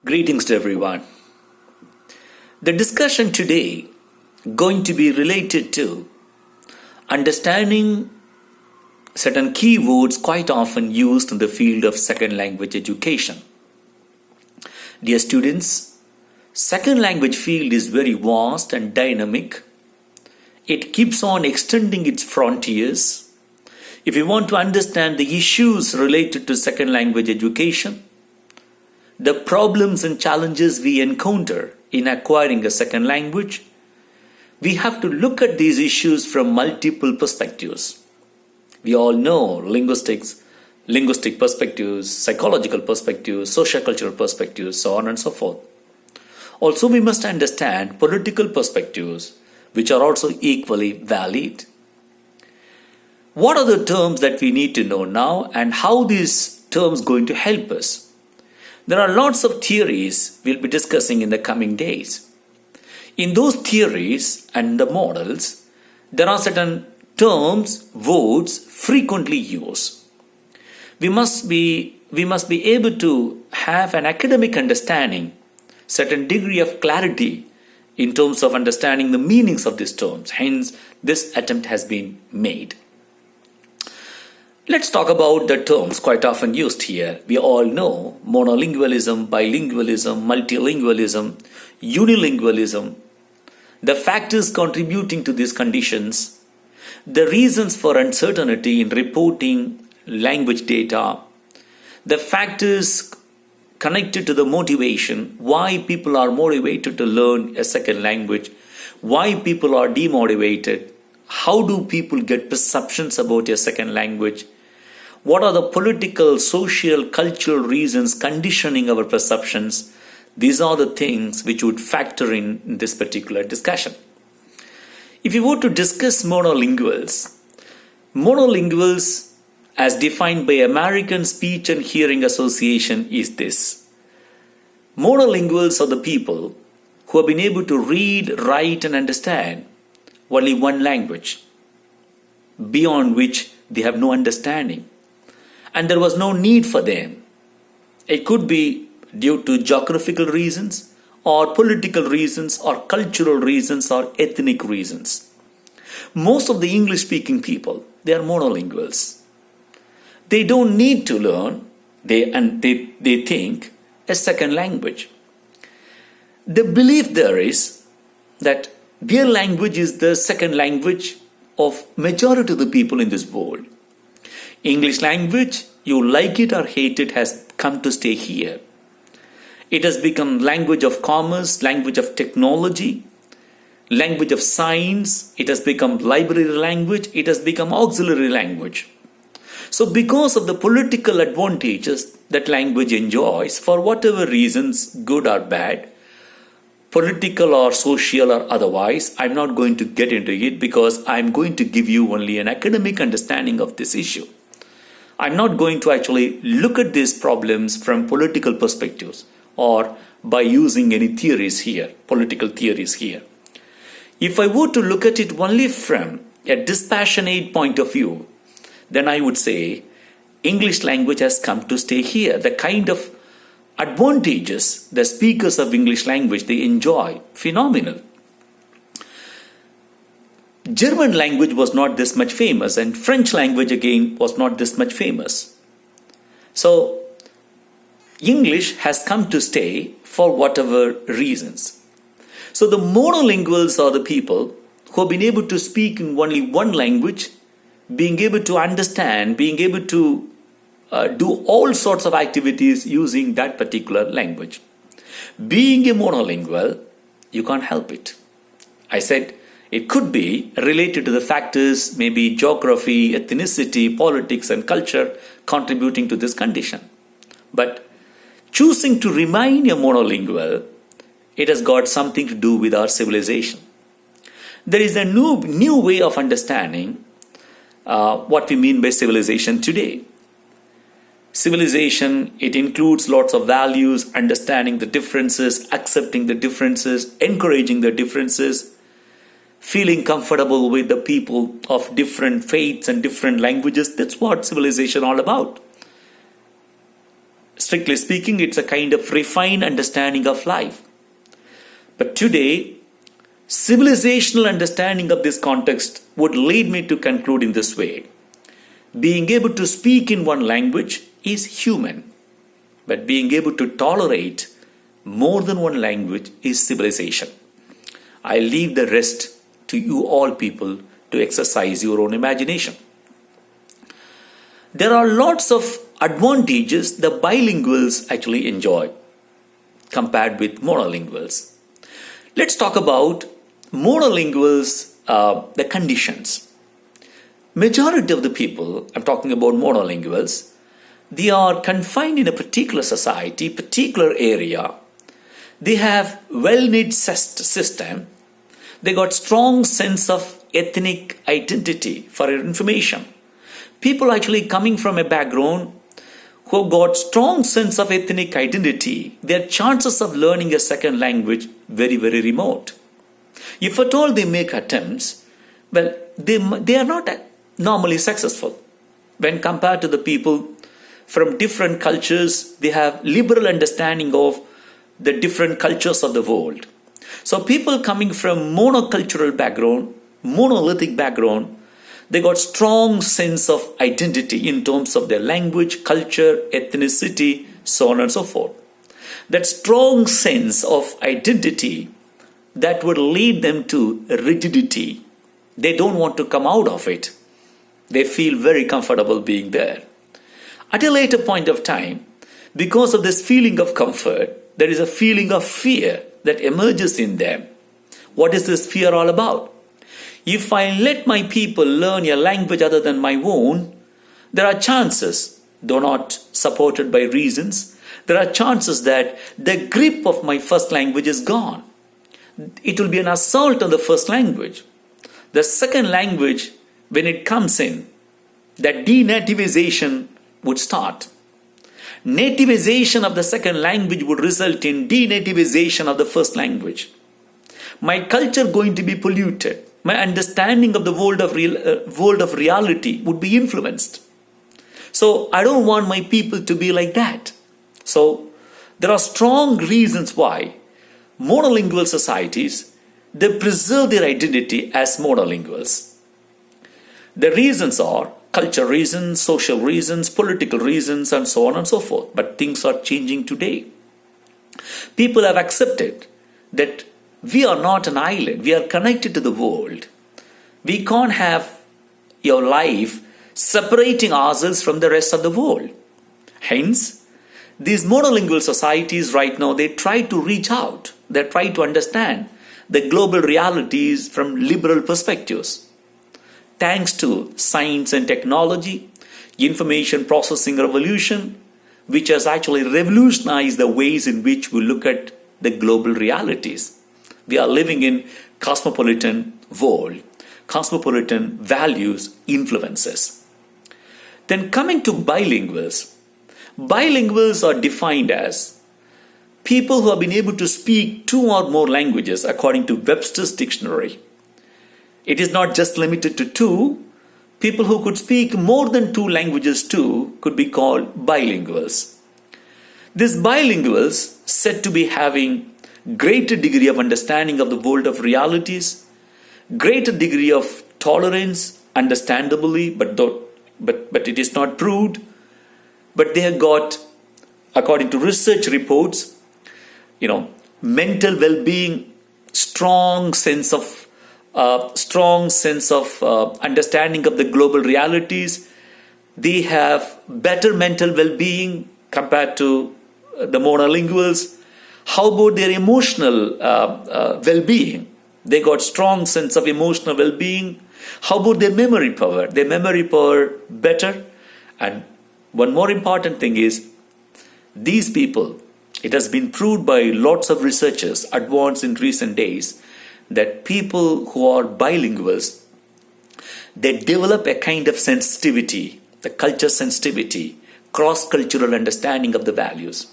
Greetings to everyone. The discussion today going to be related to understanding certain keywords quite often used in the field of second language education. Dear students, second language field is very vast and dynamic. It keeps on extending its frontiers. If you want to understand the issues related to second language education, the problems and challenges we encounter in acquiring a second language, we have to look at these issues from multiple perspectives. We all know linguistic perspectives, psychological perspectives, sociocultural perspectives, so on and so forth. Also, we must understand political perspectives, which are also equally valid. What are the terms that we need to know now, and how these terms going to help us? There are lots of theories we'll be discussing in the coming days. In those theories and the models, there are certain terms, words frequently used. We must be able to have an academic understanding, certain degree of clarity in terms of understanding the meanings of these terms. Hence, this attempt has been made. Let's talk about the terms quite often used here. We all know monolingualism, bilingualism, multilingualism, unilingualism, the factors contributing to these conditions, the reasons for uncertainty in reporting language data, the factors connected to the motivation, why people are motivated to learn a second language, why people are demotivated, how do people get perceptions about a second language, what are the political, social, cultural reasons conditioning our perceptions? These are the things which would factor in this particular discussion. If you were to discuss monolinguals as defined by American Speech and Hearing Association is this. Monolinguals are the people who have been able to read, write and understand only one language, beyond which they have no understanding. And there was no need for them. It could be due to geographical reasons or political reasons or cultural reasons or ethnic reasons. Most of the English-speaking people, they are monolinguals. They don't need to learn, they think, a second language. The belief there is that their language is the second language of majority of the people in this world. English language, you like it or hate it, has come to stay here. It has become language of commerce, language of technology, language of science. It has become library language. It has become auxiliary language. So because of the political advantages that language enjoys, for whatever reasons, good or bad, political or social or otherwise, I'm not going to get into it because I'm going to give you only an academic understanding of this issue. I'm not going to actually look at these problems from political perspectives or by using any theories here, political theories here. If I were to look at it only from a dispassionate point of view, then I would say English language has come to stay here. The kind of advantages the speakers of English language, they enjoy, phenomenal. German language was not this much famous, and French language again was not this much famous. So English has come to stay for whatever reasons. So the monolinguals are the people who have been able to speak in only one language, being able to understand, being able to do all sorts of activities using that particular language. Being a monolingual, you can't help it. I said it could be related to the factors, maybe geography, ethnicity, politics and culture contributing to this condition. But choosing to remain a monolingual, it has got something to do with our civilization. There is a new way of understanding what we mean by civilization today. Civilization, it includes lots of values, understanding the differences, accepting the differences, encouraging the differences, feeling comfortable with the people of different faiths and different languages. That's what civilization is all about. strictly speaking, it's a kind of refined understanding of life. But today, civilizational understanding of this context would lead me to conclude in this way. Being able to speak in one language is human, but being able to tolerate more than one language is civilization. I leave the rest to you all people to exercise your own imagination. There are lots of advantages the bilinguals actually enjoy compared with monolinguals. Let's talk about monolinguals, the conditions. Majority of the people, I'm talking about monolinguals, they are confined in a particular society, particular area. They have well-knit system. They got strong sense of ethnic identity. For your information, people actually coming from a background who got strong sense of ethnic identity, their chances of learning a second language very, very remote. If at all they make attempts, well, they are not normally successful. When compared to the people from different cultures, they have liberal understanding of the different cultures of the world. So people coming from monocultural background, monolithic background, they got strong sense of identity in terms of their language, culture, ethnicity, so on and so forth. That strong sense of identity that would lead them to rigidity. They don't want to come out of it. They feel very comfortable being there. At a later point of time, because of this feeling of comfort, there is a feeling of fear that emerges in them. What is this fear all about? If I let my people learn a language other than my own, there are chances, though not supported by reasons, there are chances that the grip of my first language is gone. It will be an assault on the first language. The second language, when it comes in, that denativization would start. Nativization of the second language would result in denativization of the first language. My culture going to be polluted. My understanding of the world of reality would be influenced. So I don't want my people to be like that. So there are strong reasons why monolingual societies, they preserve their identity as monolinguals. The reasons are cultural reasons, social reasons, political reasons, and so on and so forth. But things are changing today. People have accepted that we are not an island. We are connected to the world. We can't have your life separating ourselves from the rest of the world. Hence, these monolingual societies right now, they try to reach out. They try to understand the global realities from liberal perspectives. Thanks to science and technology, information processing revolution, which has actually revolutionized the ways in which we look at the global realities. We are living in cosmopolitan world, cosmopolitan values, influences. Then coming to bilinguals. Bilinguals are defined as people who have been able to speak two or more languages according to Webster's dictionary. It is not just limited to two. People who could speak more than two languages too could be called bilinguals. These bilinguals said to be having greater degree of understanding of the world of realities, greater degree of tolerance, understandably, but it is not proved. But they have got, according to research reports, mental well-being, strong sense of understanding of the global realities. They have better mental well-being compared to the monolinguals. How about their emotional well-being? They got strong sense of emotional well-being. How about their memory power? Their memory power better. And one more important thing is, these people, it has been proved by lots of researchers advanced in recent days, that people who are bilinguals, they develop a kind of sensitivity, the culture sensitivity, cross-cultural understanding of the values.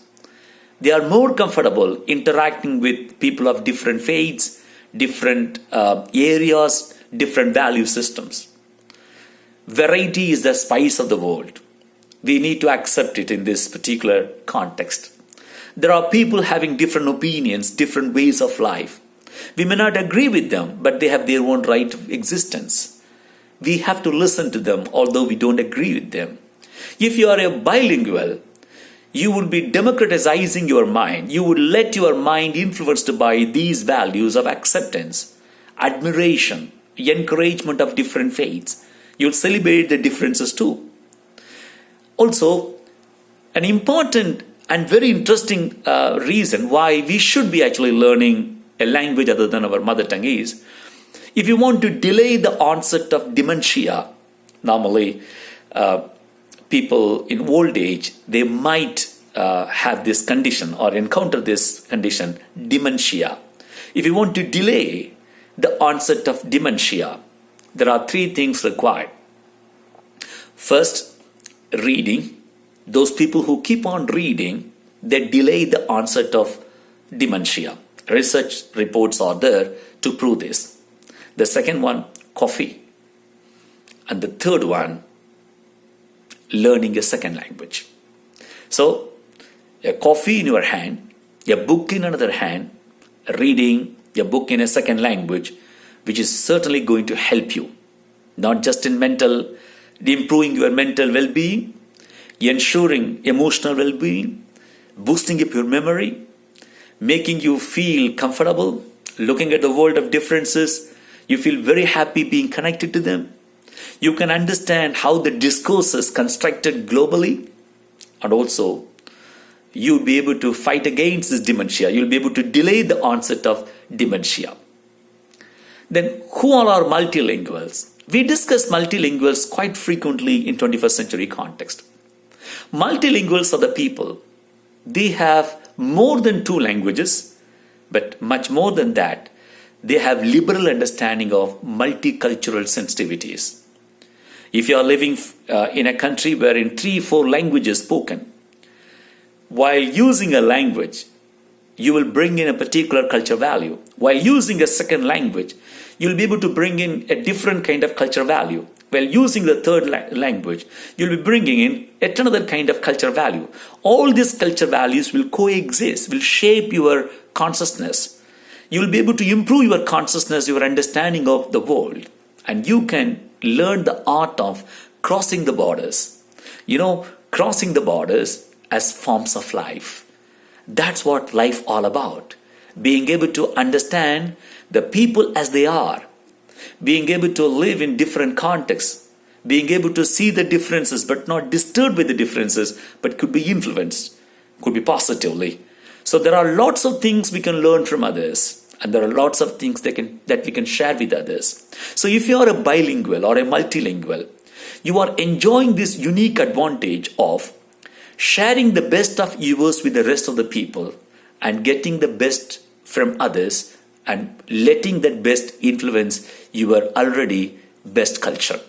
They are more comfortable interacting with people of different faiths, different areas, different value systems. Variety is the spice of the world. We need to accept it in this particular context. There are people having different opinions, different ways of life. We may not agree with them, but they have their own right of existence. We have to listen to them, although we don't agree with them. If you are a bilingual, you will be democratizing your mind. You will let your mind influenced by these values of acceptance, admiration, encouragement of different faiths. You'll celebrate the differences too. Also, an important and very interesting reason why we should be actually learning a language other than our mother tongue is, if you want to delay the onset of dementia, normally people in old age, they might have this condition or encounter this condition, dementia. If you want to delay the onset of dementia, there are three things required. First, reading. Those people who keep on reading, they delay the onset of dementia. Research reports are there to prove this. The second one, coffee. And the third one, learning a second language. So, a coffee in your hand, a book in another hand, reading a book in a second language, which is certainly going to help you, not just in improving your mental well-being, ensuring emotional well-being, boosting up your memory, making you feel comfortable, looking at the world of differences. You feel very happy being connected to them. You can understand how the discourse is constructed globally, and also you'll be able to fight against this dementia. You'll be able to delay the onset of dementia. Then, who all are multilinguals? We discuss multilinguals quite frequently in 21st century context. Multilinguals are the people. They have more than two languages, but much more than that, they have liberal understanding of multicultural sensitivities. If you are living in a country wherein 3-4 languages spoken, while using a language, you will bring in a particular culture value. While using a second language, you'll be able to bring in a different kind of culture value. While using the third language, you'll be bringing in yet another kind of culture value. All these culture values will coexist, will shape your consciousness. You'll be able to improve your consciousness, your understanding of the world. And you can learn the art of crossing the borders. Crossing the borders as forms of life. That's what life all about. Being able to understand the people as they are. Being able to live in different contexts. Being able to see the differences but not disturbed by the differences, but could be influenced, could be positively. So there are lots of things we can learn from others. And there are lots of things that we can share with others. So if you are a bilingual or a multilingual, you are enjoying this unique advantage of sharing the best of yours with the rest of the people and getting the best from others and letting that best influence your already best culture.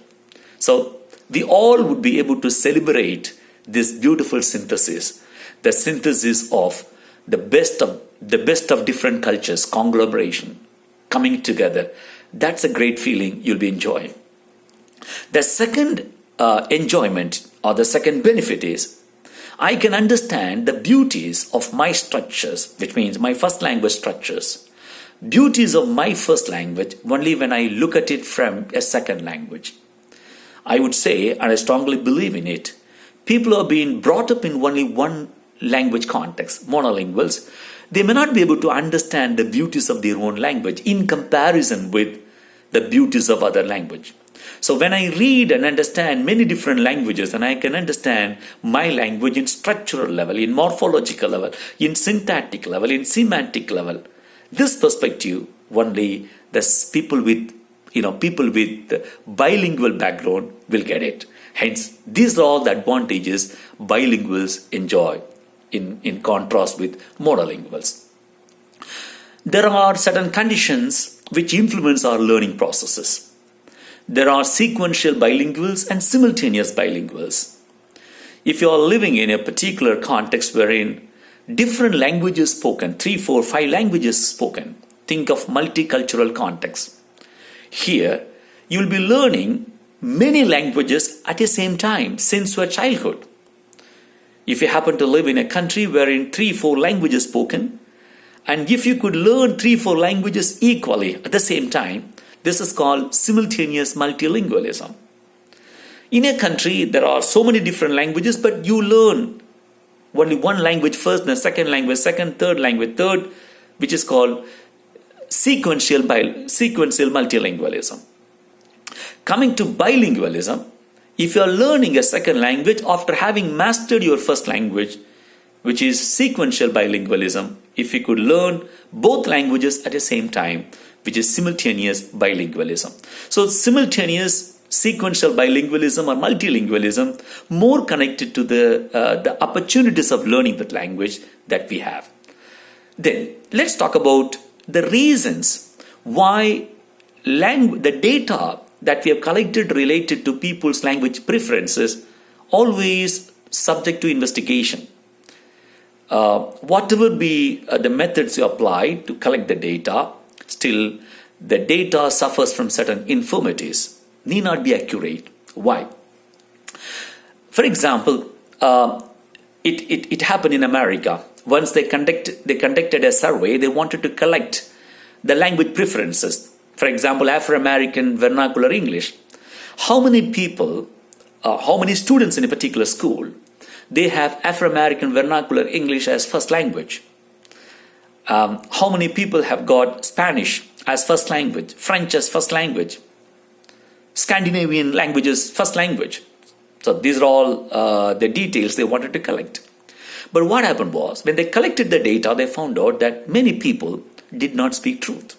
So we all would be able to celebrate this beautiful synthesis, the synthesis of the best of different cultures, conglomeration, coming together. That's a great feeling you'll be enjoying. The second enjoyment or the second benefit is I can understand the beauties of my structures, which means my first language structures. Beauties of my first language only when I look at it from a second language. I would say, and I strongly believe in it, people are being brought up in only one language context, monolinguals. They may not be able to understand the beauties of their own language in comparison with the beauties of other language. So when I read and understand many different languages, and I can understand my language in structural level, in morphological level, in syntactic level, in semantic level, this perspective only the people with bilingual background will get it. Hence, these are all the advantages bilinguals enjoy in contrast with monolinguals. There are certain conditions which influence our learning processes. There are sequential bilinguals and simultaneous bilinguals. If you are living in a particular context wherein different languages spoken, 3, 4, 5 languages spoken, think of multicultural context. Here, you will be learning many languages at the same time since your childhood. If you happen to live in a country wherein 3-4 languages spoken, and if you could learn 3-4 languages equally at the same time, this is called simultaneous multilingualism. In a country, there are so many different languages, but you learn only one language first, then second language, second, third language, third, which is called sequential multilingualism. Coming to bilingualism, if you are learning a second language after having mastered your first language, which is sequential bilingualism, if you could learn both languages at the same time, which is simultaneous bilingualism. So simultaneous sequential bilingualism or multilingualism more connected to the opportunities of learning that language that we have. Then let's talk about the reasons why the data that we have collected related to people's language preferences always subject to investigation. Whatever be the methods you apply to collect the data, still the data suffers from certain infirmities, need not be accurate. Why? For example, it happened in America. Once they conducted a survey, they wanted to collect the language preferences. For example, Afro-American vernacular English. How many people, how many students in a particular school, they have Afro-American vernacular English as first language? How many people have got Spanish as first language, French as first language, Scandinavian languages first language? So these are all the details they wanted to collect. But what happened was, when they collected the data, they found out that many people did not speak truth.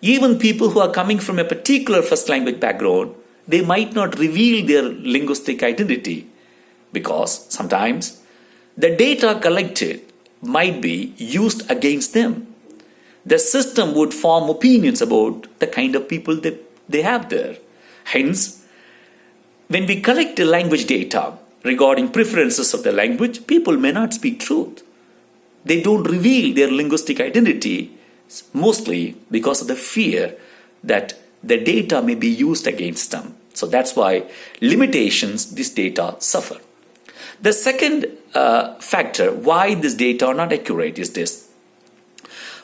Even people who are coming from a particular first language background, they might not reveal their linguistic identity, because sometimes the data collected might be used against them. The system would form opinions about the kind of people that they have there. Hence, when we collect the language data regarding preferences of the language, people may not speak truth. They don't reveal their linguistic identity, mostly because of the fear that the data may be used against them. So that's why limitations this data suffer. The second factor why this data are not accurate is this: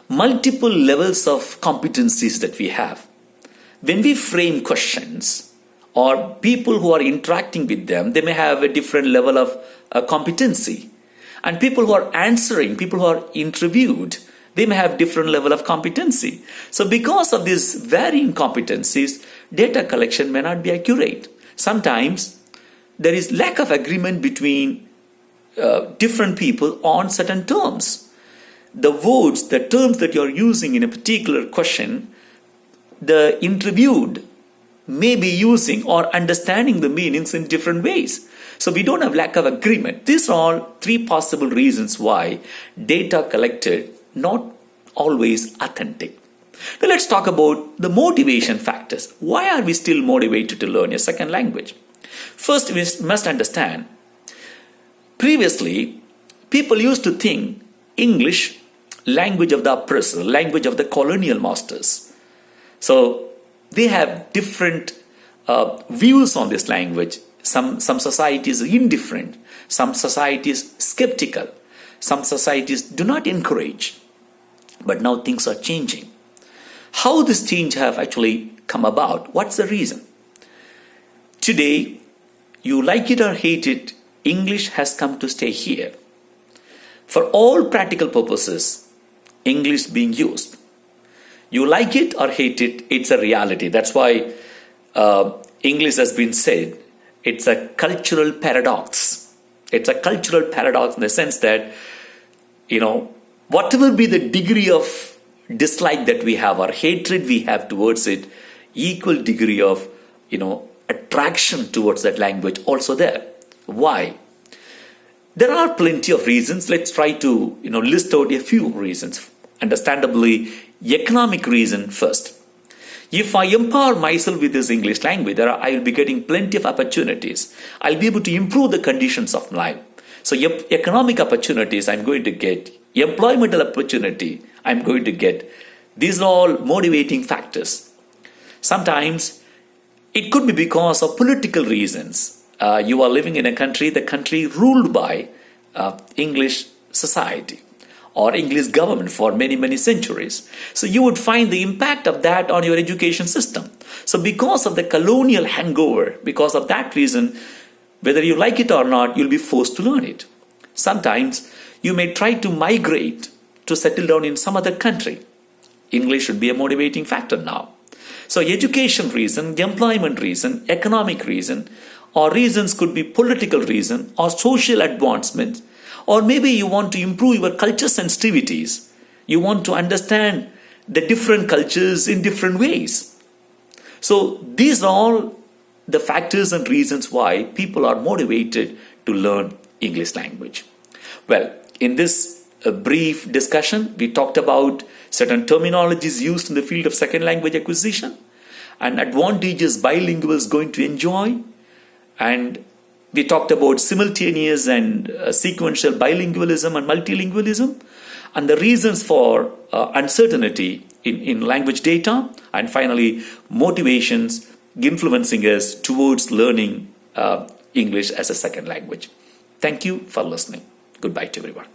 multiple levels of competencies that we have. When we frame questions, or people who are interacting with them, they may have a different level of competency. And people who are answering, people who are interviewed, they may have different level of competency. So because of these varying competencies, data collection may not be accurate. Sometimes there is lack of agreement between different people on certain terms. The words, the terms that you're using in a particular question, the interviewed may be using or understanding the meanings in different ways. So we don't have lack of agreement. These are all three possible reasons why data collected not always authentic. Now let's talk about the motivation factors. Why are we still motivated to learn a second language? First, we must understand, previously, people used to think English, language of the oppressor, language of the colonial masters. So they have different views on this language. Some societies are indifferent, some societies skeptical, some societies do not encourage. But now things are changing. How this change have actually come about? What's the reason? Today, you like it or hate it, English has come to stay here. For all practical purposes, English being used. You like it or hate it, it's a reality. That's why English has been said, it's a cultural paradox. It's a cultural paradox in the sense that, whatever be the degree of dislike that we have or hatred we have towards it, equal degree of, attraction towards that language also there. Why? There are plenty of reasons. Let's try to, list out a few reasons. Understandably, economic reason first. If I empower myself with this English language, I will be getting plenty of opportunities. I'll be able to improve the conditions of life. So economic opportunities I'm going to get, employmental opportunity I'm going to get. These are all motivating factors. Sometimes it could be because of political reasons. You are living in a country, the country ruled by English society or English government for many, many centuries. So you would find the impact of that on your education system. So because of the colonial hangover, because of that reason, whether you like it or not, you'll be forced to learn it. Sometimes you may try to migrate to settle down in some other country. English should be a motivating factor now. So education reason, employment reason, economic reason, or reasons could be political reason or social advancement, or maybe you want to improve your culture sensitivities. You want to understand the different cultures in different ways. So these are all the factors and reasons why people are motivated to learn English language. Well, in this brief discussion, we talked about certain terminologies used in the field of second language acquisition and advantages bilinguals going to enjoy. And we talked about simultaneous and sequential bilingualism and multilingualism and the reasons for uncertainty in language data, and finally motivations influencing us towards learning English as a second language. Thank you for listening. Goodbye to everyone.